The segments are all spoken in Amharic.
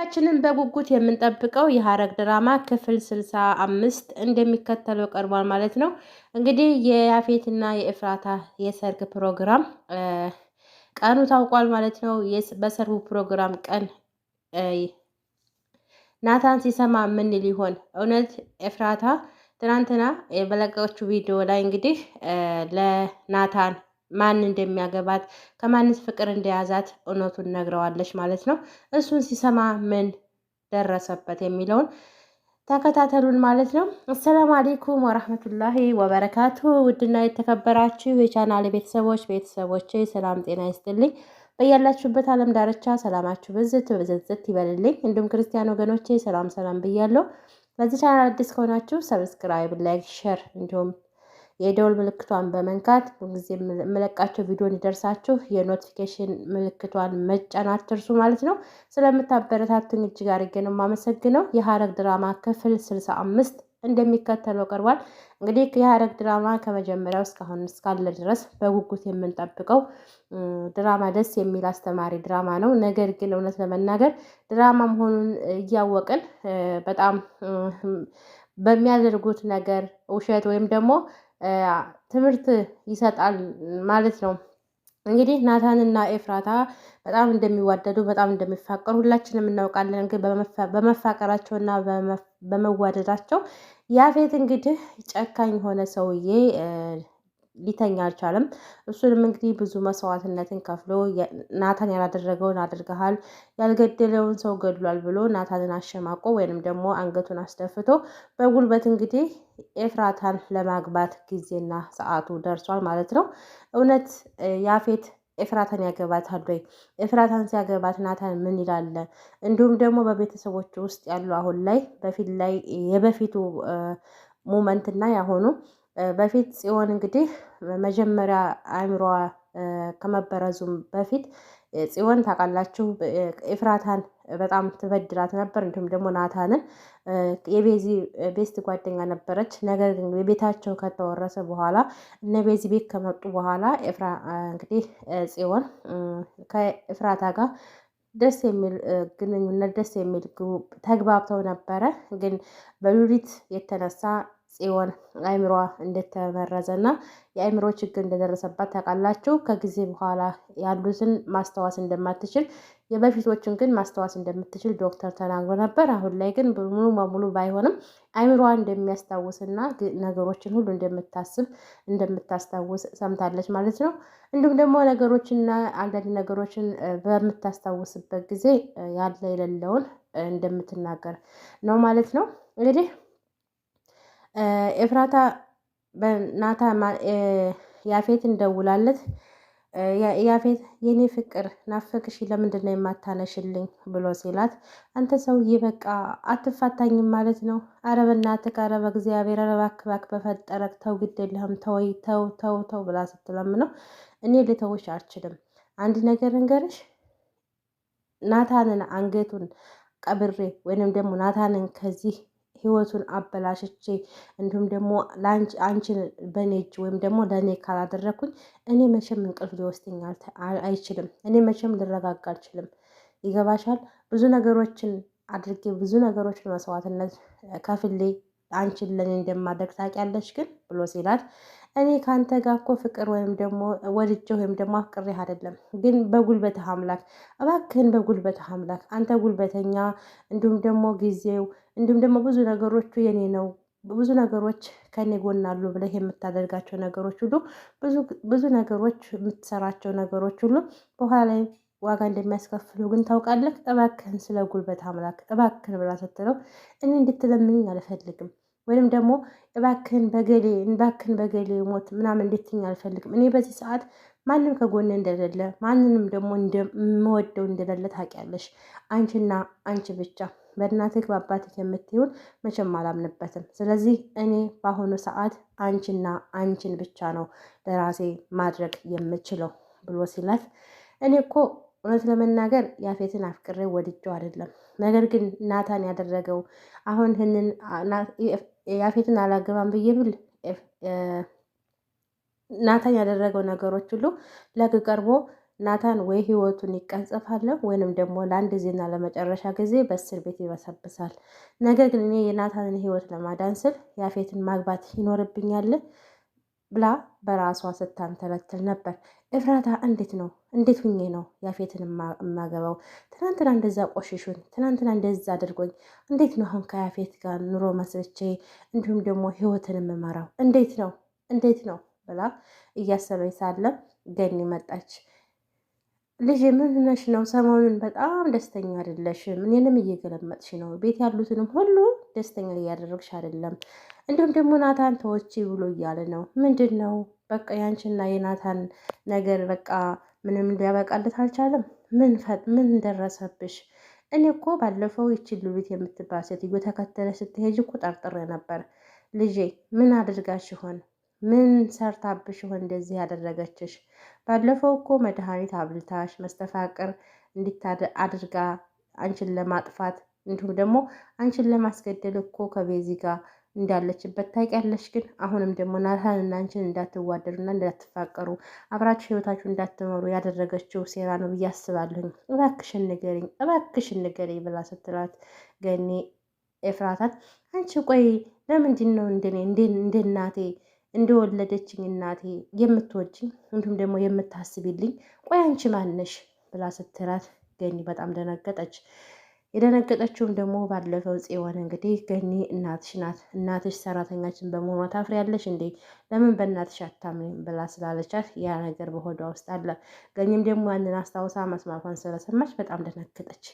ሁላችንም በጉጉት የምንጠብቀው የሐረግ ድራማ ክፍል 65 እንደሚከተለው ቀርቧል ማለት ነው። እንግዲህ የያፌትና የኤፍራታ የሰርግ ፕሮግራም ቀኑ ታውቋል ማለት ነው። በሰርጉ ፕሮግራም ቀን ናታን ሲሰማ ምን ሊሆን እውነት ኤፍራታ ትናንትና በለቀቀችው ቪዲዮ ላይ እንግዲህ ለናታን ማን እንደሚያገባት ከማንስ ፍቅር እንደያዛት እውነቱን ነግረዋለች ማለት ነው። እሱን ሲሰማ ምን ደረሰበት የሚለውን ተከታተሉን ማለት ነው። አሰላሙ አሌይኩም ወራህመቱላሂ ወበረካቱ። ውድና የተከበራችሁ የቻናል ቤተሰቦች ሰላም ጤና ይስጥልኝ። በያላችሁበት ዓለም ዳርቻ ሰላማችሁ ብዝት ብዝት ይበልልኝ። እንዲሁም ክርስቲያን ወገኖቼ ሰላም ብያለሁ። ለዚህ ቻናል አዲስ ከሆናችሁ ሰብስክራይብ፣ ላይክ፣ ሼር እንዲሁም የደውል ምልክቷን በመንካት ጊዜ የምለቃቸው ቪዲዮ እንዲደርሳችሁ የኖቲፊኬሽን ምልክቷን መጫን አትርሱ ማለት ነው። ስለምታበረታቱኝ እጅግ አድርጌ ነው የማመሰግነው። የሐረግ ድራማ ክፍል 65 እንደሚከተለው ቀርቧል። እንግዲህ የሐረግ ድራማ ከመጀመሪያው እስካሁን እስካለ ድረስ በጉጉት የምንጠብቀው ድራማ ደስ የሚል አስተማሪ ድራማ ነው። ነገር ግን እውነት ለመናገር ድራማ መሆኑን እያወቅን በጣም በሚያደርጉት ነገር ውሸት ወይም ደግሞ ትምህርት ይሰጣል ማለት ነው። እንግዲህ ናታንና ኤፍራታ በጣም እንደሚዋደዱ በጣም እንደሚፋቀሩ ሁላችንም እናውቃለን። ግን በመፋቀራቸውና በመዋደዳቸው ያፌት እንግዲህ ጨካኝ ሆነ ሰውዬ ሊተኛ አልቻለም። እሱንም እንግዲህ ብዙ መስዋዕትነትን ከፍሎ ናታን ያላደረገውን አድርገሃል፣ ያልገደለውን ሰው ገድሏል ብሎ ናታንን አሸማቆ ወይንም ደግሞ አንገቱን አስደፍቶ በጉልበት እንግዲህ ኤፍራታን ለማግባት ጊዜና ሰዓቱ ደርሷል ማለት ነው። እውነት ያፌት ኤፍራታን ያገባታል ወይ? ኤፍራታን ሲያገባት ናታን ምን ይላል? እንዲሁም ደግሞ በቤተሰቦች ውስጥ ያሉ አሁን ላይ በፊት ላይ የበፊቱ ሙመንት እና ያሆኑ በፊት ጽዮን እንግዲህ መጀመሪያ አእምሮዋ ከመበረዙም በፊት ጽዮን ታውቃላችሁ ኤፍራታን በጣም ትበድላት ነበር። እንዲሁም ደግሞ ናታንን የቤዚ ቤስት ጓደኛ ነበረች። ነገር ግን ቤታቸው ከተወረሰ በኋላ እነ ቤዚ ቤት ከመጡ በኋላ እንግዲህ ጽዮን ከኤፍራታ ጋር ደስ የሚል ግንኙነት ደስ የሚል ተግባብተው ነበረ። ግን በሉሊት የተነሳ ጽዮን አእምሯ እንደተመረዘና የአእምሮ ችግር እንደደረሰባት ታውቃላችሁ። ከጊዜ በኋላ ያሉትን ማስታወስ እንደማትችል የበፊቶችን ግን ማስታወስ እንደምትችል ዶክተር ተናግሮ ነበር። አሁን ላይ ግን ሙሉ በሙሉ ባይሆንም አእምሮዋ እንደሚያስታውስና ነገሮችን ሁሉ እንደምታስታውስ ሰምታለች ማለት ነው። እንዲሁም ደግሞ ነገሮችና አንዳንድ ነገሮችን በምታስታውስበት ጊዜ ያለ የሌለውን እንደምትናገር ነው ማለት ነው። እንግዲህ ኤፍራታ በናታ ያፌት እንደውላለት ያፌት የኔ ፍቅር ናፈቅሽ ለምንድን ነው የማታነሽልኝ ብሎ ሲላት፣ አንተ ሰውዬ በቃ አትፋታኝም ማለት ነው? አረ በእናትህ አረ በእግዚአብሔር አረ እባክህ በፈጠረክ ተው፣ ግድ የለህም ተወይ፣ ተው ብላ ስትለምነው እኔ ልተውሽ አልችልም። አንድ ነገር እንገርሽ፣ ናታንን አንገቱን ቀብሬ ወይንም ደግሞ ናታንን ከዚህ ህይወቱን አበላሽቼ እንዲሁም ደግሞ አንቺን በኔ እጅ ወይም ደግሞ ለእኔ ካላደረግኩኝ እኔ መቼም እንቅልፍ ሊወስደኝ አይችልም። እኔ መቼም ልረጋጋ አልችልም። ይገባሻል? ብዙ ነገሮችን አድርጌ ብዙ ነገሮችን መስዋዕትነት ከፍሌ አንቺን ለእኔ እንደማደርግ ታውቂያለሽ ግን ብሎ ሲላት፣ እኔ ከአንተ ጋር እኮ ፍቅር ወይም ደግሞ ወድጄ ወይም ደግሞ አፍቅሬህ አይደለም፣ ግን በጉልበትህ አምላክ እባክህን በጉልበትህ አምላክ አንተ ጉልበተኛ፣ እንዲሁም ደግሞ ጊዜው እንዲሁም ደግሞ ብዙ ነገሮቹ የኔ ነው፣ ብዙ ነገሮች ከኔ ጎን አሉ ብለህ የምታደርጋቸው ነገሮች ሁሉ ብዙ ነገሮች የምትሰራቸው ነገሮች ሁሉ በኋላ ላይ ዋጋ እንደሚያስከፍሉ ግን ታውቃለህ። እባክህን ስለ ጉልበት አምላክ እባክህን ብላ ስትለው፣ እኔ እንድትለምኝ አልፈልግም፣ ወይም ደግሞ እባክህን በገሌ ሞት ምናምን እንድትኝ አልፈልግም። እኔ በዚህ ሰዓት ማንም ከጎን እንደሌለ ማንንም ደግሞ እንደምወደው እንደሌለ ታውቂያለሽ። አንቺና አንቺ ብቻ በእናትህ በአባትህ የምትሆን መቼም አላምንበትም። ስለዚህ እኔ በአሁኑ ሰዓት አንቺና አንቺን ብቻ ነው ለራሴ ማድረግ የምችለው ብሎ ሲላት፣ እኔ እኮ እውነት ለመናገር ያፌትን አፍቅሬ ወድጄው አይደለም። ነገር ግን ናታን ያደረገው አሁን ይህንን ያፌትን አላገባም ብዬ ብል ናታን ያደረገው ነገሮች ሁሉ ለግ ቀርቦ ናታን ወይ ህይወቱን ይቀንጽፋል ወይንም ደግሞ ለአንድ ጊዜና ለመጨረሻ ጊዜ በእስር ቤት ይበሰብሳል። ነገር ግን እኔ የናታንን ህይወት ለማዳን ስል ያፌትን ማግባት ይኖርብኛል ብላ በራሷ ስታንተለትል ነበር። ኤፍራታ እንዴት ሁኜ ነው ያፌትን የማገባው? ትናንትና እንደዛ ቆሽሹን፣ ትናንትና እንደዛ አድርጎኝ፣ እንዴት ነው አሁን ከያፌት ጋር ኑሮ መስርቼ እንዲሁም ደግሞ ህይወትን የምመራው? እንዴት ነው ብላ እያሰበኝ ሳለ ገኒ መጣች። ልጅ ምን ሆነሽ ነው? ሰሞኑን በጣም ደስተኛ አይደለሽም። እኔንም እየገለመጥሽ ነው። ቤት ያሉትንም ሁሉ ደስተኛ እያደረግሽ አይደለም። እንዲሁም ደግሞ ናታን ተወቺ ብሎ እያለ ነው። ምንድን ነው በቃ ያንቺና የናታን ነገር በቃ ምንም ሊያበቃለት አልቻለም። ምን ደረሰብሽ? እኔ እኮ ባለፈው ይቺ ሉሊት የምትባል ሴትዮ ተከተለ ስትሄጅ እኮ ጠርጥሬ ነበር። ልጄ ምን አድርጋሽ ይሆን? ምን ሰርታብሽ ይሆን እንደዚህ ያደረገችሽ? ባለፈው እኮ መድኃኒት አብልታሽ መስተፋቅር አድርጋ አንቺን ለማጥፋት እንዲሁም ደግሞ አንቺን ለማስገደል እኮ ከቤዚ ጋር እንዳለችበት ታውቂያለሽ። ግን አሁንም ደግሞ ናታንና አንቺን እንዳትዋደዱና እንዳትፋቀሩ አብራችሁ ህይወታችሁ እንዳትመሩ ያደረገችው ሴራ ነው ብዬ አስባለሁኝ። እባክሽን ንገሪኝ ብላ ስትላት ገኒ ኤፍራታን አንቺ ቆይ ለምንድን ነው እንደ እናቴ እንደወለደችኝ እናቴ የምትወጂኝ እንዲሁም ደግሞ የምታስቢልኝ? ቆይ አንቺ ማነሽ ብላ ስትላት ገኒ በጣም ደነገጠች። የደነገጠችውም ደግሞ ባለፈው ጽዮን እንግዲህ ገኒ እናትሽ ናት፣ እናትሽ ሰራተኛችን በመሆኗ ታፍሪያለሽ እንዴ? ለምን በእናትሽ አታምኝም ብላ ስላለቻት ያ ነገር በሆዷ ውስጥ አለ። ገኒም ደግሞ ያንን አስታውሳ መስማቷን ስለሰማች በጣም ደነገጠች።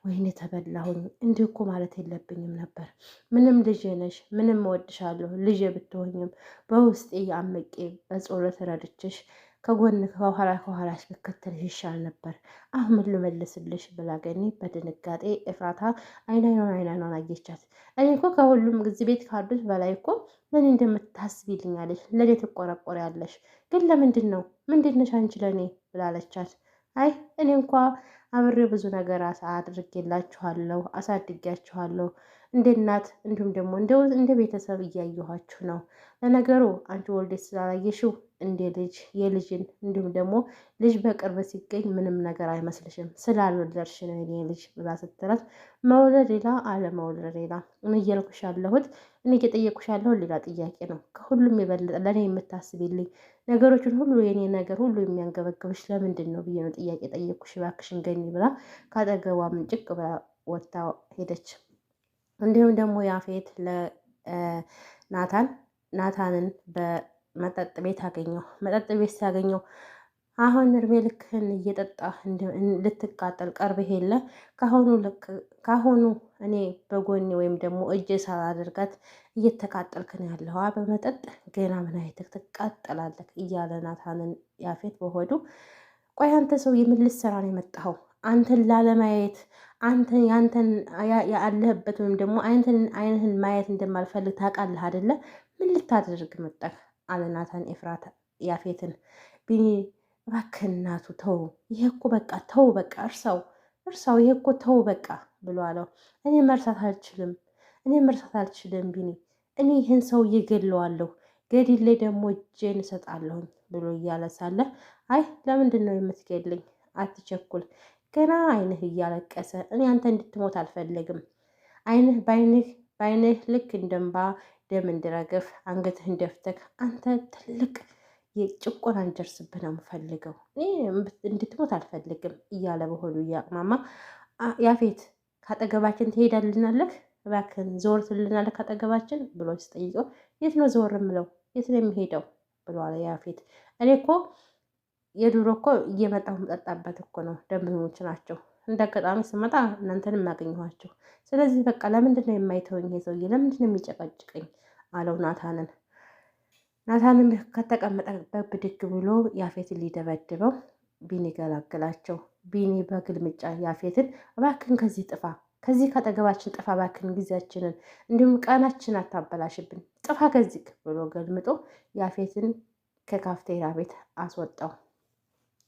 ወይኔ ተበላሁኝ፣ እንዲህ እኮ ማለት የለብኝም ነበር። ምንም ልጄ ነሽ፣ ምንም እወድሻለሁ። ልጄ ብትሆኝም በውስጤ አምቄ በጸሎት ረድችሽ ከጎን ከኋላሽ ብከተልሽ ይሻል ነበር። አሁን ምን ልመልስልሽ ብላ ገኒ በድንጋጤ ኤፍራታ አይናኗን አየቻት። እኔ እኮ ከሁሉም ጊዜ ቤት ካሉት በላይ እኮ ለእኔ እንደምታስቢልኛለሽ፣ ለእኔ ትቆረቆሪያለሽ። ግን ለምንድን ነው ምንድነሽ አንቺ ለእኔ ብላለቻት። አይ እኔ እንኳ አብሬ ብዙ ነገር አድርጌላችኋለሁ፣ አሳድጌያችኋለሁ እንደ እናት እንዲሁም ደግሞ እንደ ቤተሰብ እያየኋችሁ ነው። ለነገሩ አንቺ ወልደሽ ስላላየሽው እንደ ልጅ የልጅን እንዲሁም ደግሞ ልጅ በቅርብ ሲገኝ ምንም ነገር አይመስልሽም ስላልወለድሽ ነው የኔ ልጅ ብላ ስትላት፣ መውለድ ሌላ አለመውለድ ሌላ። እኔ እያልኩሽ ያለሁት እኔ እየጠየኩሽ ያለሁት ሌላ ጥያቄ ነው። ከሁሉም የበለጠ ለእኔ የምታስቢልኝ ነገሮችን ሁሉ የኔ ነገር ሁሉ የሚያንገበግብሽ ለምንድን ነው ብዬ ነው ጥያቄ ጠየኩሽ። እባክሽን ገኒ ብላ ካጠገቧ ምንጭቅ ብላ ወጥታ ሄደች። እንዲሁም ደግሞ ያፌት ናታንን በመጠጥ ቤት አገኘው። መጠጥ ቤት ሲያገኘው አሁን እድሜ ልክህን እየጠጣ ልትቃጠል ቀርበህ የለ ካሁኑ እኔ በጎኔ ወይም ደግሞ እጄ ሳላደርጋት እየተቃጠልክ ነው ያለዋ በመጠጥ ገና ምን አይተህ ትቃጠላለህ እያለ ናታንን ያፌት በሆዱ ቆይ አንተ ሰው የምን ልትሰራ ነው የመጣኸው? አንተን ላለማየት ያንተን ያለህበት ወይም ደግሞ አይንህን ማየት እንደማልፈልግ ታውቃለህ አይደለ? ምን ልታደርግ መጣህ? አለ ናታን ኤፍራታ ያፌትን። ቢኒ እባክህ እናቱ ተው፣ ይሄ እኮ በቃ ተው፣ በቃ እርሳው፣ ይሄ እኮ ተው በቃ ብሎ አለው። እኔ መርሳት አልችልም ቢኒ፣ እኔ ይህን ሰው እየገለዋለሁ፣ ገድሌ ደግሞ እጄን እሰጣለሁኝ ብሎ እያለ ሳለ አይ ለምንድን ነው የምትገድልኝ? አትቸኩል፣ ገና አይንህ እያለቀሰ እኔ አንተ እንድትሞት አልፈልግም። በአይንህ ልክ እንደንባ ደም እንዲረግፍ አንገትህን ደፍተህ አንተ ትልቅ የጭቆና እንጀርስብህ ነው የምፈልገው፣ እንድትሞት አልፈልግም እያለ በሆዱ እያቅማማ ያፌት ካጠገባችን ትሄዳልናለህ? እባክህን ዘወር ትልናለህ ካጠገባችን ብሎ ሲጠይቀው የት ነው ዘወር የምለው? የት ነው የሚሄደው ብሎ አለ ያፌት። እኔ እኮ የድሮ እኮ እየመጣሁ መጠጣበት እኮ ነው፣ ደንበኞች ናቸው። እንደ አጋጣሚ ስመጣ እናንተንም ያገኘኋቸው። ስለዚህ በቃ ለምንድን ነው የማይተወኝ ሰውዬ? ለምንድን ነው የሚጨቀጭቀኝ? አለው ናታንም ከተቀመጠበት ብድግ ብሎ ያፌትን ሊደበድበው ቢኒ ገላገላቸው። ቢኒ በግልምጫ ያፌትን እባክን ከዚህ ጥፋ፣ ከዚህ ከአጠገባችን ጥፋ፣ እባክን ጊዜያችንን እንዲሁም ቀናችን አታበላሽብን፣ ጥፋ ከዚህ ብሎ ገልምጦ ያፌትን ከካፍቴሪያ ቤት አስወጣው።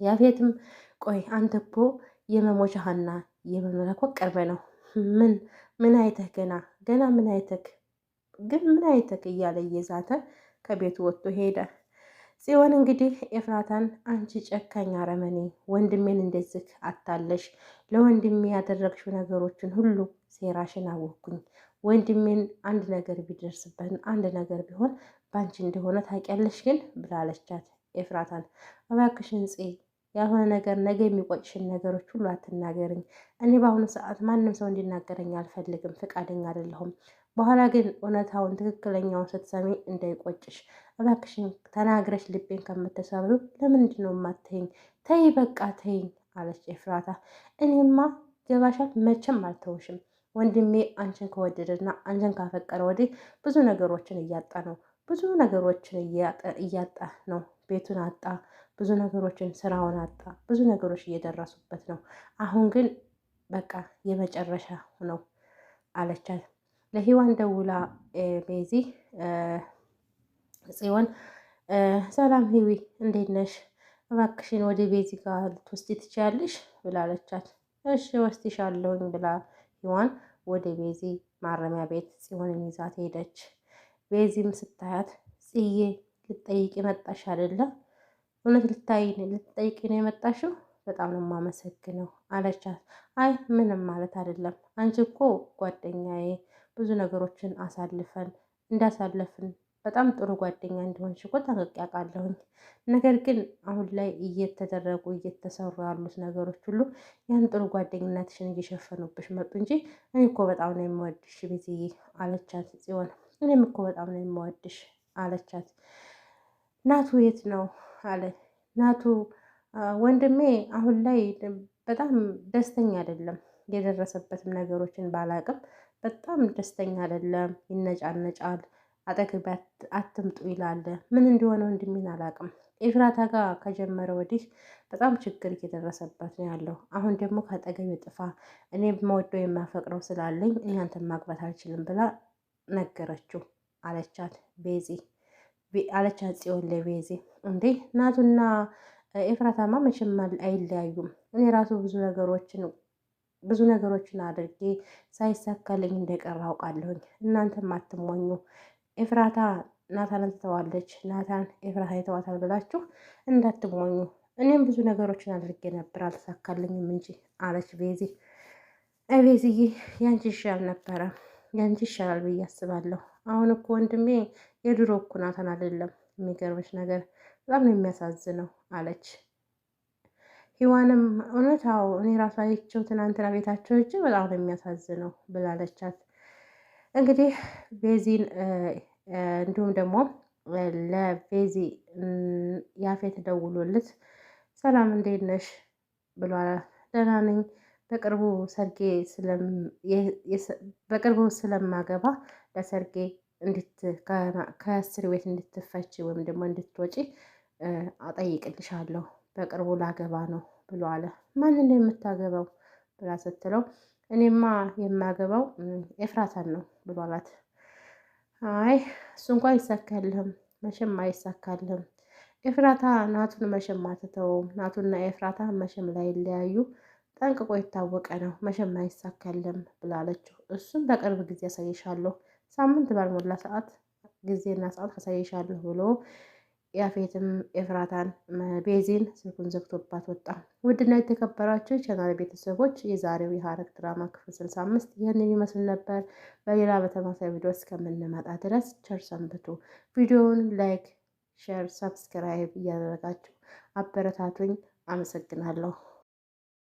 ያፌትም ቆይ አንተ እኮ የመሞቻህና የመኖሪያ እኮ ቅርብ ነው። ምን አይተህ ገና ምን አይተህ እያለ እየዛተ ከቤቱ ወጥቶ ሄደ። ጽዮን እንግዲህ ኤፍራታን አንቺ ጨካኝ አረመኔ ወንድሜን እንደዚህ አታለሽ ለወንድሜ ያደረግሽው ነገሮችን ሁሉ ሴራሽን አወቅኩኝ። ወንድሜን አንድ ነገር ቢደርስበት አንድ ነገር ቢሆን ባንቺ እንደሆነ ታውቂያለሽ ግን ብላለቻት ኤፍራታን። እባክሽን ጽ ያልሆነ ነገር ነገ የሚቆጭሽን ነገሮች ሁሉ አትናገርኝ። እኔ በአሁኑ ሰዓት ማንም ሰው እንዲናገረኝ አልፈልግም፣ ፈቃደኛ አይደለሁም። በኋላ ግን እውነታውን ትክክለኛውን ስትሰሚ እንዳይቆጭሽ እባክሽን ተናግረሽ ልቤን ከምትሰብሪው ለምንድን ነው የማትይኝ? ተይ በቃ ተይኝ አለች ኤፍራታ። እኔማ ገባሻል፣ መቼም አልተውሽም። ወንድሜ አንቺን ከወደደና አንቺን ካፈቀረ ወዲህ ብዙ ነገሮችን እያጣ ነው። ብዙ ነገሮችን እያጣ ነው። ቤቱን አጣ፣ ብዙ ነገሮችን ስራውን አጣ፣ ብዙ ነገሮች እየደረሱበት ነው። አሁን ግን በቃ የመጨረሻ ነው አለቻት። ለሂዋን ደውላ ቤዚ ጽዮን ሰላም ሂዊ እንዴት ነሽ? እባክሽን ወደ ቤዚ ጋር ልትወስጂ ትችያለሽ ብላለቻት። እሺ ወስድሻለሁኝ ብላ ሂዋን ወደ ቤዚ ማረሚያ ቤት ጽዮንን ይዛት ሄደች። ቤዚም ስታያት ጽዬ ልትጠይቂ መጣሽ አይደለም? እውነት ልትጠይቂ ነው የመጣሽው? በጣም ነው የማመሰግነው አለቻት። አይ ምንም ማለት አይደለም። አንቺ እኮ ጓደኛዬ ብዙ ነገሮችን አሳልፈን እንዳሳለፍን በጣም ጥሩ ጓደኛ እንደሆንሽ እኮ ጠንቅቄ አውቃለሁኝ። ነገር ግን አሁን ላይ እየተደረጉ እየተሰሩ ያሉት ነገሮች ሁሉ ያን ጥሩ ጓደኝነትሽን እየሸፈኑብሽ መጡ እንጂ እኔ እኮ በጣም ነው የምወድሽ ቤዝዬ አለቻት ጽዮን። እኔም እኮ በጣም ነው የምወድሽ አለቻት። ናቱ የት ነው አለ ናቱ። ወንድሜ አሁን ላይ በጣም ደስተኛ አይደለም። የደረሰበትም ነገሮችን ባላቅም በጣም ደስተኛ አይደለም። ይነጫነጫል። አጠገቤ አትምጡ ይላል። ምን እንደሆነ ወንድሜን አላቅም። ኤፍራታ ጋር ከጀመረ ወዲህ በጣም ችግር እየደረሰበት ነው ያለው። አሁን ደግሞ ከአጠገቤ ጥፋ፣ እኔ መወደው የማፈቅረው ስላለኝ እኔ አንተን ማግባት አልችልም ብላ ነገረችው አለቻት ቤዚ አለቻት ጽዮን ለቤዚ። እንዴ ናቱና ኤፍራታማ መቼም አይለያዩም። እኔ ራሱ ብዙ ነገሮችን አድርጌ ሳይሳካልኝ እንደቀረ አውቃለሁኝ። እናንተም አትሞኙ። ኤፍራታ ናታንን ትተዋለች፣ ናታን ኤፍራታ ይተዋታል ብላችሁ እንዳትሞኙ። እኔም ብዙ ነገሮችን አድርጌ ነበር አልተሳካልኝም እንጂ አለች ቤዚ። ቤዚዬ ያንቺ ይሻል ነበረ፣ ያንቺ ይሻላል ብዬ አስባለሁ። አሁን እኮ ወንድሜ የድሮ እኮ ናታን አይደለም። የሚገርምሽ ነገር በጣም ነው የሚያሳዝነው አለች ሂዋንም። እውነታው እኔ ራሱ አይቼው ትናንትና ቤታቸው እጅ በጣም ነው የሚያሳዝነው ብላለቻት። እንግዲህ ቤዚን እንዲሁም ደግሞ ለቤዚ ያፌት ደውሎልት ሰላም እንዴት ነሽ ብሏል። ደህና ነኝ፣ በቅርቡ ስለማገባ ለሰርጌ ከእስር ቤት እንድትፈች ወይም ደግሞ እንድትወጪ አጠይቅልሻለሁ። በቅርቡ ላገባ ነው ብሎ አለ። ማንን ነው የምታገባው ብላ ስትለው እኔማ የማገባው ኤፍራታን ነው ብሎ አላት። አይ እሱ እንኳ አይሳካልህም፣ መቼም አይሳካልህም። ኤፍራታ ናቱን መቼም አትተውም። ናቱና ኤፍራታ መቼም ላይ ለያዩ ጠንቅቆ የታወቀ ነው። መቼም አይሳካልህም ብላለችው። እሱም በቅርብ ጊዜ አሳይሻለሁ፣ ሳምንት ባልሞላ ሰዓት ጊዜና ሰዓት አሳይሻለሁ ብሎ ያፌትም ኤፍራታን ቤዚን ስልኩን ዘግቶባት ወጣ። ውድና የተከበራችሁ ቻናል ቤተሰቦች የዛሬው የሐረግ ድራማ ክፍል 65 ይህንን ይመስል ነበር። በሌላ በተመሳሳይ ቪዲዮ እስከምንመጣ ድረስ ቸር ሰንብቱ። ቪዲዮውን ላይክ፣ ሼር፣ ሰብስክራይብ እያደረጋችሁ አበረታቱኝ። አመሰግናለሁ።